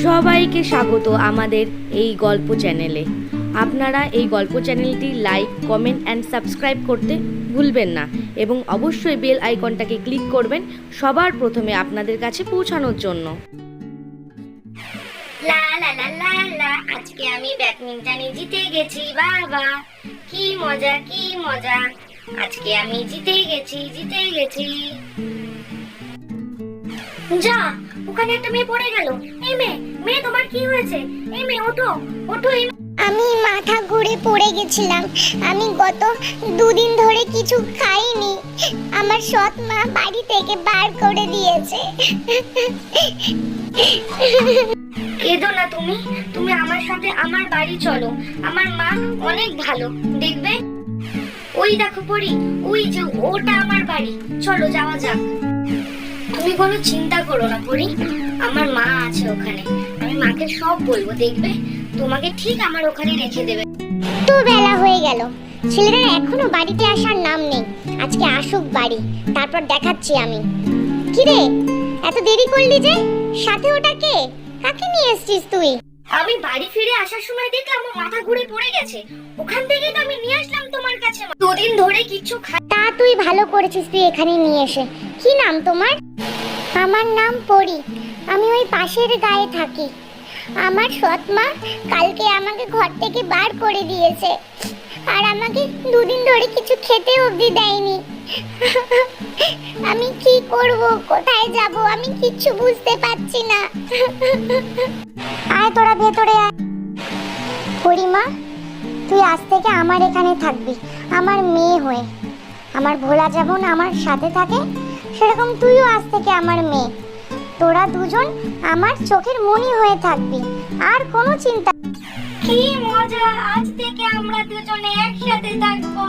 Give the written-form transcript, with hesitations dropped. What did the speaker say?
সবাইকে স্বাগত আমাদের এই গল্প চ্যানেলে। আপনারা এই গল্প চ্যানেলটি লাইক, কমেন্ট অ্যান্ড সাবস্ক্রাইব করতে ভুলবেন না এবং অবশ্যই বেল আইকনটাকে ক্লিক করবেন সবার প্রথমে আপনাদের কাছে পৌঁছানোর জন্য। লা লা লা লা লা, আজকে আমি ব্যাডমিন্টনে জিতে গেছি বাবা, কি মজা কি মজা, আজকে আমি জিতে গেছি। যা, ওখানে একটা মেয়ে পড়ে গেল। এই মেয়ে তোমার কি হয়েছে? এই মেয়ে ওঠো। আমি মাথা ঘুরে পড়ে গেছিলাম। আমি গত দুদিন ধরে কিছু খাইনি। আমার সৎ মা বাড়ি থেকে বার করে দিয়েছে। কেঁদো না তুমি আমার সাথে আমার বাড়ি চলো। আমার মা অনেক ভালো, দেখবে। ওই দেখো পরি, ওই যে ওটা আমার বাড়ি, চলো যাওয়া যাক। তুমি কোনো চিন্তা করো না পরি, আমার মা আছে ওখানে। আমি মাকে সব বলবো, দেখবে তোমাকে ঠিক আমার ওখানে রেখে দেবে। তো বেলা হয়ে গেল, ছেলেরা এখনো বাড়িতে আসার নাম নেই। আজকে আসুক বাড়ি, তারপর দেখাচ্ছি আমি। কি রে, এত দেরি করলি যে? সাথে ওটা কে? কাকে নিয়ে এসেছিস তুই? আমি বাড়ি ফিরে আসার সময় দেখলাম আমার মাথা ঘুরে পড়ে গেছে। ওখান থেকে তো আমি নিয়ে আসলাম তোমার কাছে। দুদিন ধরে কিছু তা তুই ভালো করেছিস তুই এখানে নিয়ে এসে। কি নাম তোমার? আমার নাম পরি, আমি ওই পাশের গায়ে থাকি। আমার সৎ মা কালকে আমাকে ঘর থেকে বার করে দিয়েছে, আর আমাকে দুদিন ধরে কিছু খেতে অবধি দেয়নি। আমি কি করব, কোথায় যাব, আমি কিচ্ছু বুঝতে পারছি না। আয় তোরা ভেতরে আয়। পরিমা, তুই আজ থেকে আমার এখানে থাকবি, আমার মেয়ে হয়ে। আমার ভোলা যেমন আমার সাথে থাকে, সেরকম তুইও আজ থেকে আমার মেয়ে। তোরা দুজন আমার চোখের মণি হয়ে থাকবি, আর কোনো চিন্তা। কি মজা, আজ থেকে আমরা দুজনে একসাথে থাকবো।